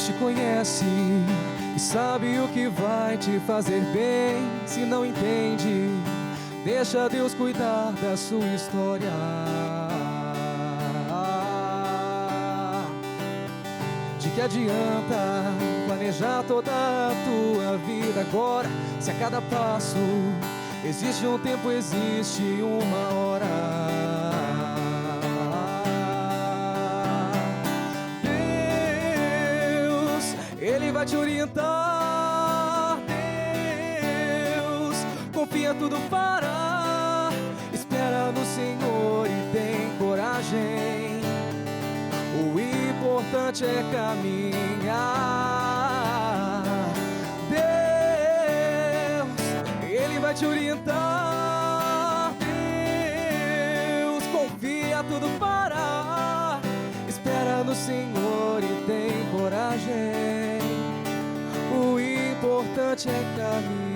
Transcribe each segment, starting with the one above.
Deus te conhece e sabe o que vai te fazer bem. Se não entende, deixa Deus cuidar da sua história. De que adianta planejar toda a tua vida agora, se a cada passo existe um tempo, existe uma hora. Deus, Ele vai te orientar. Deus, confia, tudo fará. Espera no Senhor e tem coragem. O importante é caminhar. Deus, Ele vai te orientar. Deus, confia, tudo fará. Espera no Senhor e tem coragem. O importante é caminhar.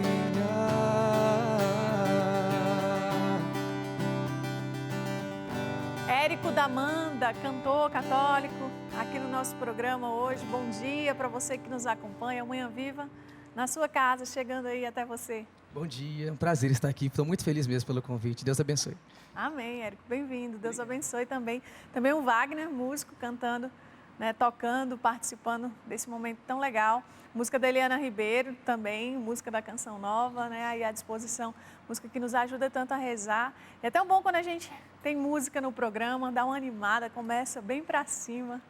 Érico D'Amanda, cantor católico, aqui no nosso programa hoje. Bom dia para você que nos acompanha, Manhã Viva, na sua casa, chegando aí até você. Bom dia, é um prazer estar aqui. Estou muito feliz mesmo pelo convite. Deus abençoe. Amém, Érico, bem-vindo. Deus abençoe também. Também o Wagner, músico, cantando, né, tocando, participando desse momento tão legal. Música da Eliana Ribeiro também, música da Canção Nova, né, aí à disposição. Música que nos ajuda tanto a rezar. É tão bom quando a gente tem música no programa, dá uma animada, começa bem para cima.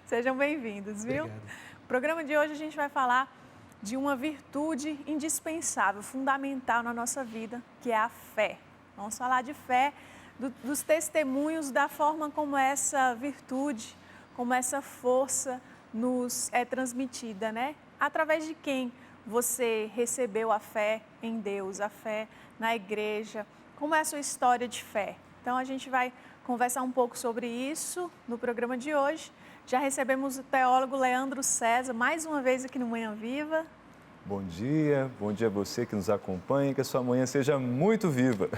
Sejam bem-vindos, viu? Obrigado. O programa de hoje a gente vai falar de uma virtude indispensável, fundamental na nossa vida, que é a fé. Vamos falar de fé, dos testemunhos, da forma como essa virtude, como essa força nos é transmitida, né? Através de quem você recebeu a fé em Deus, a fé na igreja, como é a sua história de fé. Então a gente vai conversar um pouco sobre isso no programa de hoje. Já recebemos o teólogo Leandro César, mais uma vez aqui no Manhã Viva. Bom dia a você que nos acompanha, que a sua manhã seja muito viva.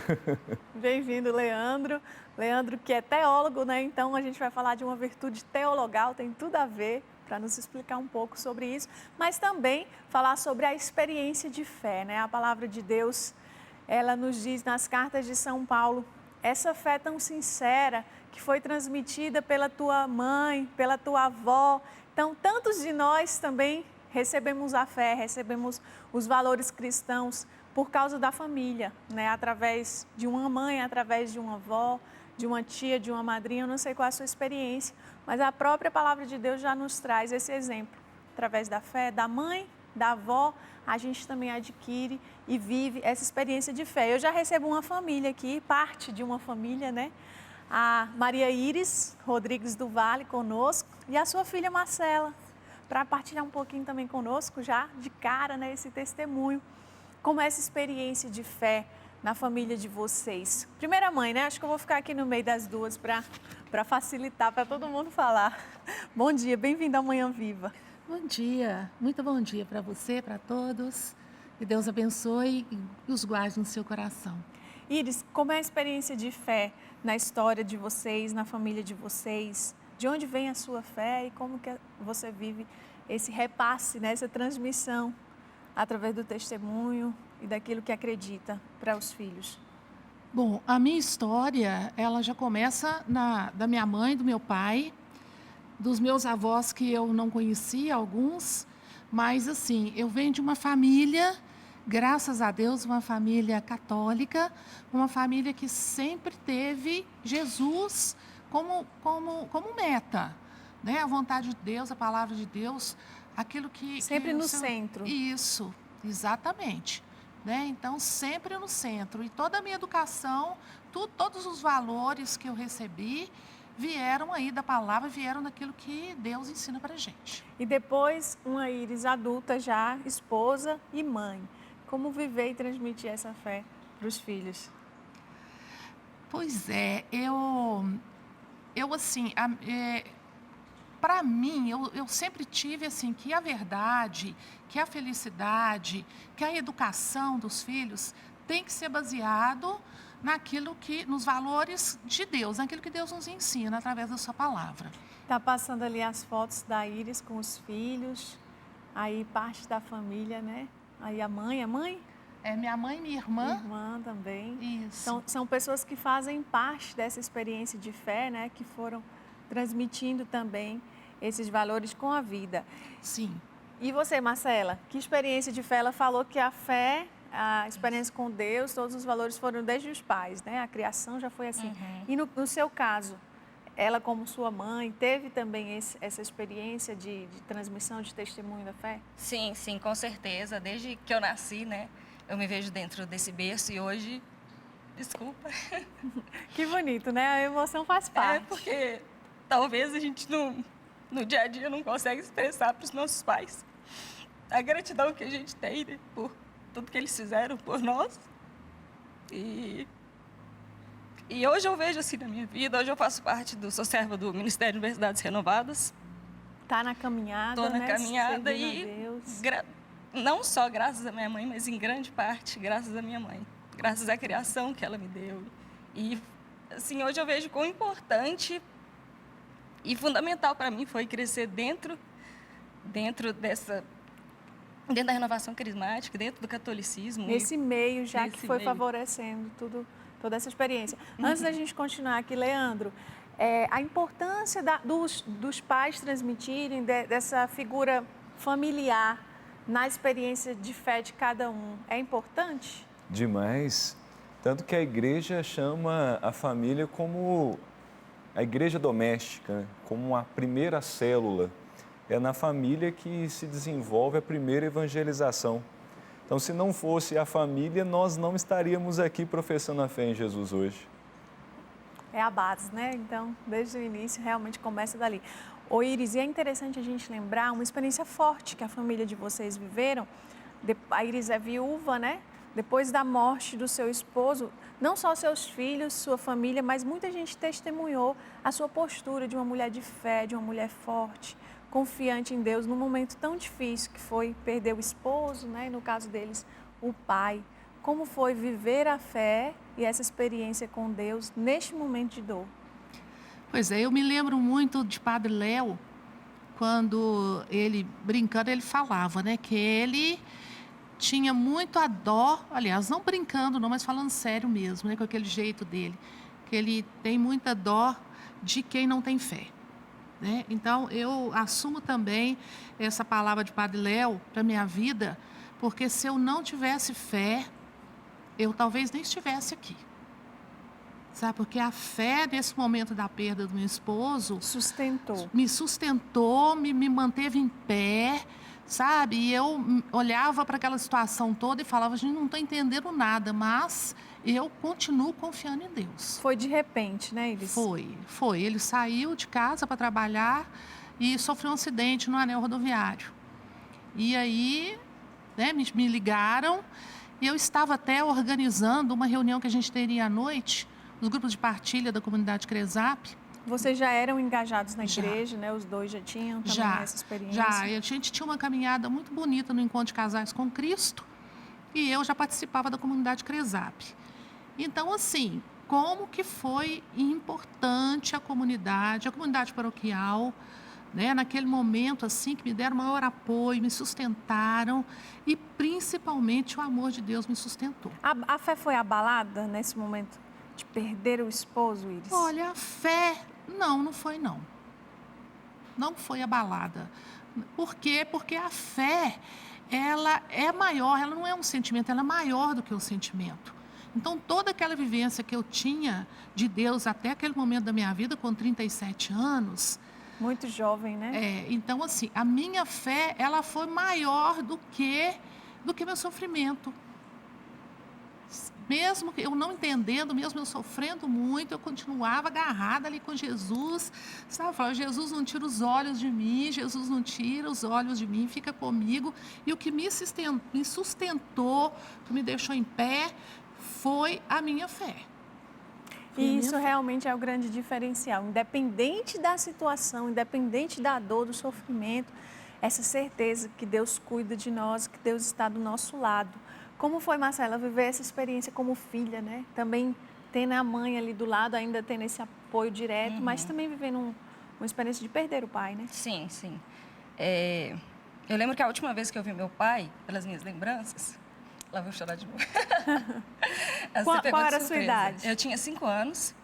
Bem-vindo, Leandro. Leandro que é teólogo, né? Então a gente vai falar de uma virtude teologal, tem tudo a ver, para nos explicar um pouco sobre isso, mas também falar sobre a experiência de fé, né? A palavra de Deus, ela nos diz nas cartas de São Paulo, essa fé tão sincera que foi transmitida pela tua mãe, pela tua avó. Então, tantos de nós também recebemos a fé, recebemos os valores cristãos por causa da família, né? Através de uma mãe, através de uma avó, de uma tia, de uma madrinha. Eu não sei qual é a sua experiência, mas a própria palavra de Deus já nos traz esse exemplo. Através da fé da mãe, da avó, a gente também adquire e vive essa experiência de fé. Eu já recebo uma família aqui, parte de uma família, né? A Maria Iris Rodrigues do Vale conosco e a sua filha Marcela, para partilhar um pouquinho também conosco, já de cara, né, esse testemunho. Como é essa experiência de fé na família de vocês? Primeira mãe, né? Acho que eu vou ficar aqui no meio das duas para facilitar, para todo mundo falar. Bom dia, bem-vindo ao Manhã Viva. Bom dia, muito bom dia para você, para todos. Que Deus abençoe e os guarde no seu coração. Iris, como é a experiência de fé na história de vocês, na família de vocês? De onde vem a sua fé e como que você vive esse repasse, né, essa transmissão através do testemunho e daquilo que acredita para os filhos? Bom, a minha história, ela já começa da minha mãe, do meu pai, dos meus avós que eu não conhecia, alguns, mas assim, eu venho de uma família, graças a Deus, uma família católica, uma família que sempre teve Jesus como meta, né? A vontade de Deus, a palavra de Deus, aquilo que... Sempre no centro. Isso, exatamente. Né? Então, sempre no centro. E toda a minha educação, todos os valores que eu recebi, vieram aí da palavra, vieram daquilo que Deus ensina para a gente. E depois, uma Iris adulta já, esposa e mãe. Como viver e transmitir essa fé para os filhos? Pois é, eu assim, para mim, eu sempre tive assim, que a verdade, que a felicidade, que a educação dos filhos tem que ser baseado nos valores de Deus, naquilo que Deus nos ensina através da sua palavra. Tá passando ali as fotos da Iris com os filhos, aí parte da família, né? Aí a mãe? É minha mãe e minha irmã. Minha irmã também. Isso. São pessoas que fazem parte dessa experiência de fé, né? Que foram transmitindo também esses valores com a vida. Sim. E você, Marcela, que experiência de fé? Ela falou que a fé, a experiência com Deus, todos os valores foram desde os pais, né? A criação já foi assim. E no seu caso, ela como sua mãe, teve também essa experiência de transmissão, de testemunho da fé? Sim, com certeza. Desde que eu nasci, né? Eu me vejo dentro desse berço e hoje, desculpa. Que bonito, né? A emoção faz parte. É porque talvez a gente no dia a dia não consegue expressar para os nossos pais a gratidão que a gente tem, né, por tudo que eles fizeram por nós. E hoje eu vejo assim na minha vida, hoje eu faço parte sou serva do Ministério de Universidades Renovadas. Tá na caminhada, Estou na né? caminhada e não só graças à minha mãe, mas em grande parte graças à minha mãe. Graças à criação que ela me deu. E assim, hoje eu vejo quão importante e fundamental para mim foi crescer dentro da renovação carismática, dentro do catolicismo. Nesse meio já que foi favorecendo toda essa experiência. Antes da gente continuar aqui, Leandro, a importância dos pais transmitirem dessa figura familiar na experiência de fé de cada um é importante? Demais. Tanto que a igreja chama a família como a igreja doméstica, né? Como a primeira célula. É na família que se desenvolve a primeira evangelização. Então, se não fosse a família, nós não estaríamos aqui professando a fé em Jesus hoje. É a base, né? Então, desde o início, realmente começa dali. Ô Iris, e é interessante a gente lembrar uma experiência forte que a família de vocês viveram. A Iris é viúva, né? Depois da morte do seu esposo, não só seus filhos, sua família, mas muita gente testemunhou a sua postura de uma mulher de fé, de uma mulher forte, confiante em Deus, num momento tão difícil que foi perder o esposo, né? E no caso deles, o pai. Como foi viver a fé e essa experiência com Deus neste momento de dor? Pois é, eu me lembro muito de Padre Léo, quando ele, brincando, ele falava, né, que ele tinha muito a dó, aliás, não brincando não, mas falando sério mesmo, né, com aquele jeito dele, que ele tem muita dó de quem não tem fé. Né? Então, eu assumo também essa palavra de Padre Léo para a minha vida, porque se eu não tivesse fé, eu talvez nem estivesse aqui. Sabe, porque a fé, nesse momento da perda do meu esposo... Me sustentou, me manteve em pé, sabe? E eu olhava para aquela situação toda e falava, gente, não estou entendendo nada, mas eu continuo confiando em Deus. Foi de repente, né, Iris? Foi. Ele saiu de casa para trabalhar e sofreu um acidente no anel rodoviário. E aí, né, me ligaram e eu estava até organizando uma reunião que a gente teria à noite, os grupos de partilha da comunidade CRESAP. Vocês já eram engajados na igreja, né? Os dois já tinham também essa experiência? Já. A gente tinha uma caminhada muito bonita no Encontro de Casais com Cristo e eu já participava da comunidade CRESAP. Então, assim, como que foi importante a comunidade paroquial, né? Naquele momento, assim, que me deram maior apoio, me sustentaram e, principalmente, o amor de Deus me sustentou. A fé foi abalada nesse momento de perder o esposo, Iris? Olha, a fé, não foi não. Não foi abalada. Por quê? Porque a fé, ela é maior, ela não é um sentimento, ela é maior do que o sentimento. Então, toda aquela vivência que eu tinha de Deus até aquele momento da minha vida, com 37 anos... Muito jovem, né? Então, assim, a minha fé, ela foi maior do que meu sofrimento. Mesmo eu não entendendo, mesmo eu sofrendo muito, eu continuava agarrada ali com Jesus, sabe? Falava, Jesus não tira os olhos de mim, Jesus não tira os olhos de mim, fica comigo. E o que me sustentou, que me deixou em pé, foi a minha fé. E isso realmente é o grande diferencial. Independente da situação, independente da dor, do sofrimento, essa certeza que Deus cuida de nós, que Deus está do nosso lado. Como foi, Marcela, viver essa experiência como filha, né? Também tendo a mãe ali do lado, ainda tendo esse apoio direto, mas também vivendo uma experiência de perder o pai, né? Sim, sim. Eu lembro que a última vez que eu vi meu pai, pelas minhas lembranças, lá vou chorar de novo. Qual era a sua idade? Eu tinha 5 anos.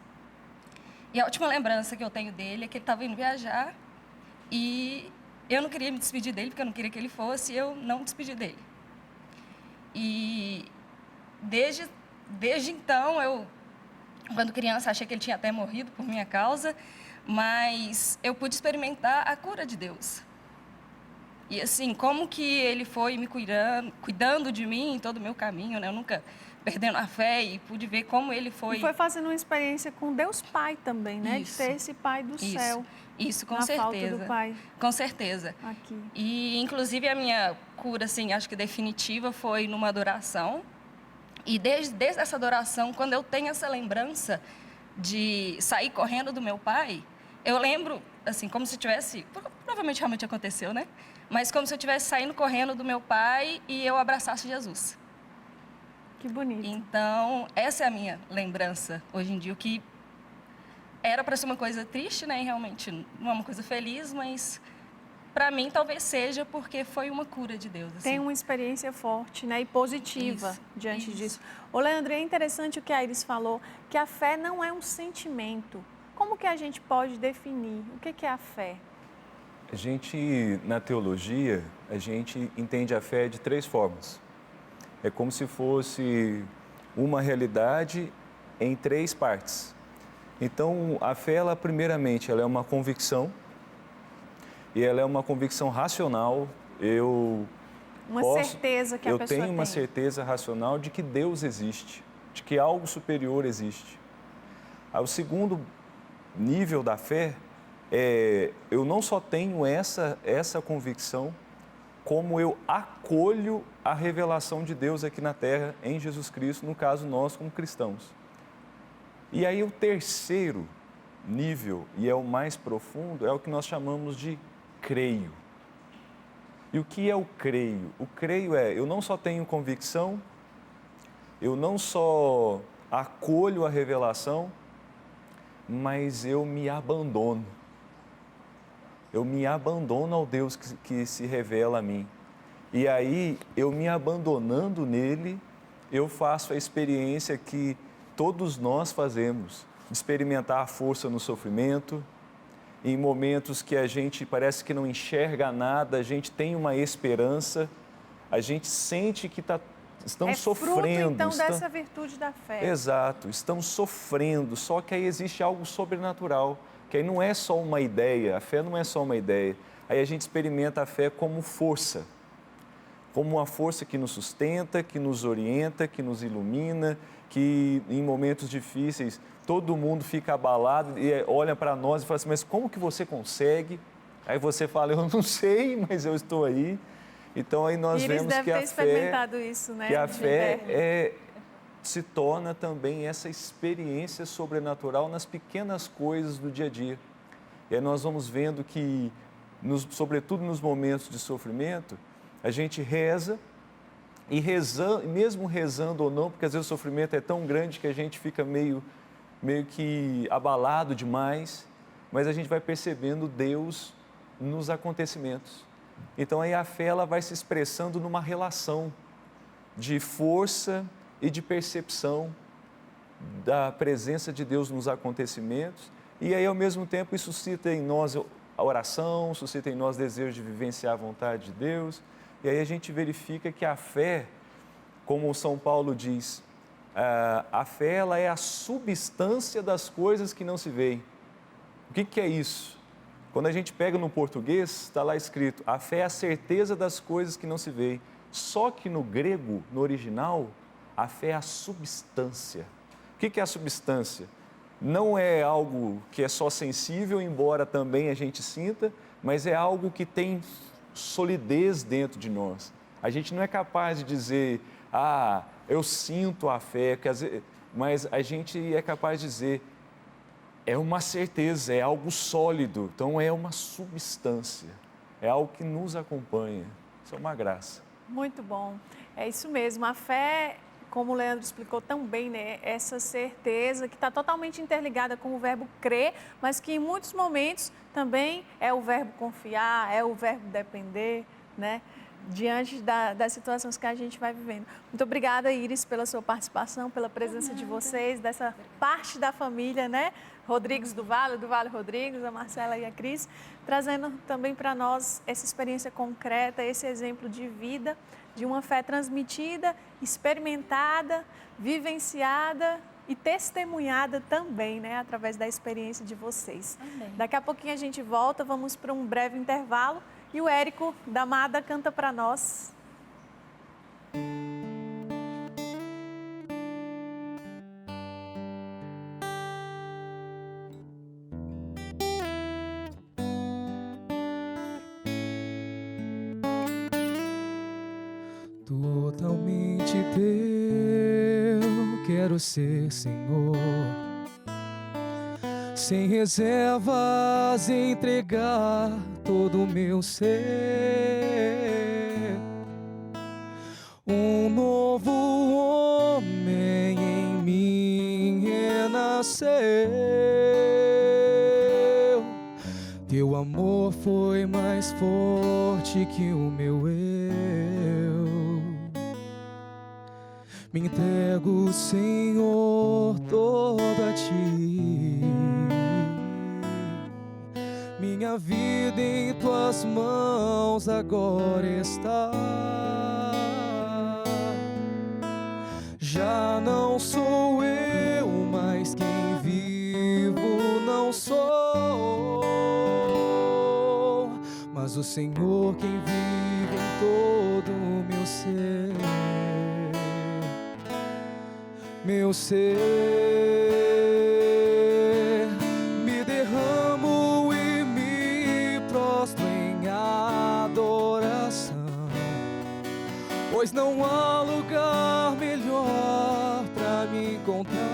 E a última lembrança que eu tenho dele é que ele estava indo viajar e eu não queria me despedir dele, porque eu não queria que ele fosse, e eu não me despedi dele. E desde então, eu, quando criança, achei que ele tinha até morrido por minha causa, mas eu pude experimentar a cura de Deus. E assim, como que ele foi me cuidando de mim em todo o meu caminho, né? Eu nunca perdendo a fé e pude ver como ele foi... E foi fazendo uma experiência com Deus Pai também, né? Isso. De ter esse Pai do céu. Isso, com na certeza. falta do pai. Com certeza. Aqui. E, inclusive, a minha cura, assim, acho que definitiva foi numa adoração. E desde essa adoração, quando eu tenho essa lembrança de sair correndo do meu pai, eu lembro, assim, como se tivesse... Provavelmente realmente aconteceu, né? Mas como se eu estivesse saindo correndo do meu pai e eu abraçasse Jesus. Que bonito. Então, essa é a minha lembrança hoje em dia, o que era para ser uma coisa triste, né? E realmente não é uma coisa feliz, mas para mim talvez seja porque foi uma cura de Deus. Assim. Tem uma experiência forte, né? E positiva diante disso. Ô, Leandro, é interessante o que a Iris falou, que a fé não é um sentimento. Como que a gente pode definir? O que é a fé? A gente, na teologia, a gente entende a fé de 3 formas. É como se fosse uma realidade em 3 partes. Então, a fé, ela, primeiramente, ela é uma convicção, e ela é uma convicção racional. Certeza que a pessoa tem. Eu tenho uma certeza racional de que Deus existe, de que algo superior existe. O segundo nível da fé eu não só tenho essa convicção, como eu acolho a revelação de Deus aqui na Terra, em Jesus Cristo, no caso nós como cristãos. E aí o terceiro nível, e é o mais profundo, é o que nós chamamos de creio. E o que é o creio? O creio eu não só tenho convicção, eu não só acolho a revelação, mas eu me abandono. Eu me abandono ao Deus que se revela a mim. E aí, eu me abandonando nele, eu faço a experiência que todos nós fazemos, de experimentar a força no sofrimento, em momentos que a gente parece que não enxerga nada, a gente tem uma esperança, a gente sente que estão sofrendo. Fruto, então, dessa virtude da fé. Exato, estão sofrendo, só que aí existe algo sobrenatural, que aí não é só uma ideia, a fé não é só uma ideia. Aí a gente experimenta a fé como força, como uma força que nos sustenta, que nos orienta, que nos ilumina, que em momentos difíceis todo mundo fica abalado e olha para nós e fala assim, mas como que você consegue? Aí você fala, eu não sei, mas eu estou aí. Então aí nós vemos que a fé, isso, né? que a fé se torna também essa experiência sobrenatural nas pequenas coisas do dia a dia. E aí nós vamos vendo que, sobretudo nos momentos de sofrimento, a gente reza, e mesmo rezando ou não, porque às vezes o sofrimento é tão grande que a gente fica meio que abalado demais, mas a gente vai percebendo Deus nos acontecimentos. Então aí a fé ela vai se expressando numa relação de força e de percepção da presença de Deus nos acontecimentos, e aí ao mesmo tempo isso suscita em nós a oração, suscita em nós desejo de vivenciar a vontade de Deus, e aí a gente verifica que a fé, como o São Paulo diz, a fé ela é a substância das coisas que não se veem. O que é isso? Quando a gente pega no português, está lá escrito, a fé é a certeza das coisas que não se veem. Só que no grego, no original, a fé é a substância. O que é a substância? Não é algo que é só sensível, embora também a gente sinta, mas é algo que tem solidez dentro de nós. A gente não é capaz de dizer, eu sinto a fé, mas a gente é capaz de dizer, é uma certeza, é algo sólido, então é uma substância, é algo que nos acompanha. Isso é uma graça. Muito bom. É isso mesmo, a fé, como o Leandro explicou tão bem, né? Essa certeza que está totalmente interligada com o verbo crer, mas que em muitos momentos também é o verbo confiar, é o verbo depender, né? Diante das situações que a gente vai vivendo. Muito obrigada, Iris, pela sua participação, pela presença de vocês, dessa parte da família, né? Rodrigues do Vale Rodrigues, a Marcela e a Cris, trazendo também para nós essa experiência concreta, esse exemplo de vida, de uma fé transmitida, experimentada, vivenciada e testemunhada também, né? Através da experiência de vocês. Amém. Daqui a pouquinho a gente volta, vamos para um breve intervalo. E o Érico da Amada canta para nós. Totalmente teu, quero ser, Senhor. Sem reservas, entregar todo o meu ser. Um novo homem em mim renasceu. Teu amor foi mais forte que o meu eu. Me entrego, Senhor, todo a Ti. Minha vida em Tuas mãos agora está. Já não sou eu, mas quem vivo não sou, mas o Senhor quem vive em todo o meu ser. Meu ser, me derramo e me prostro em adoração, pois não há lugar melhor pra me encontrar.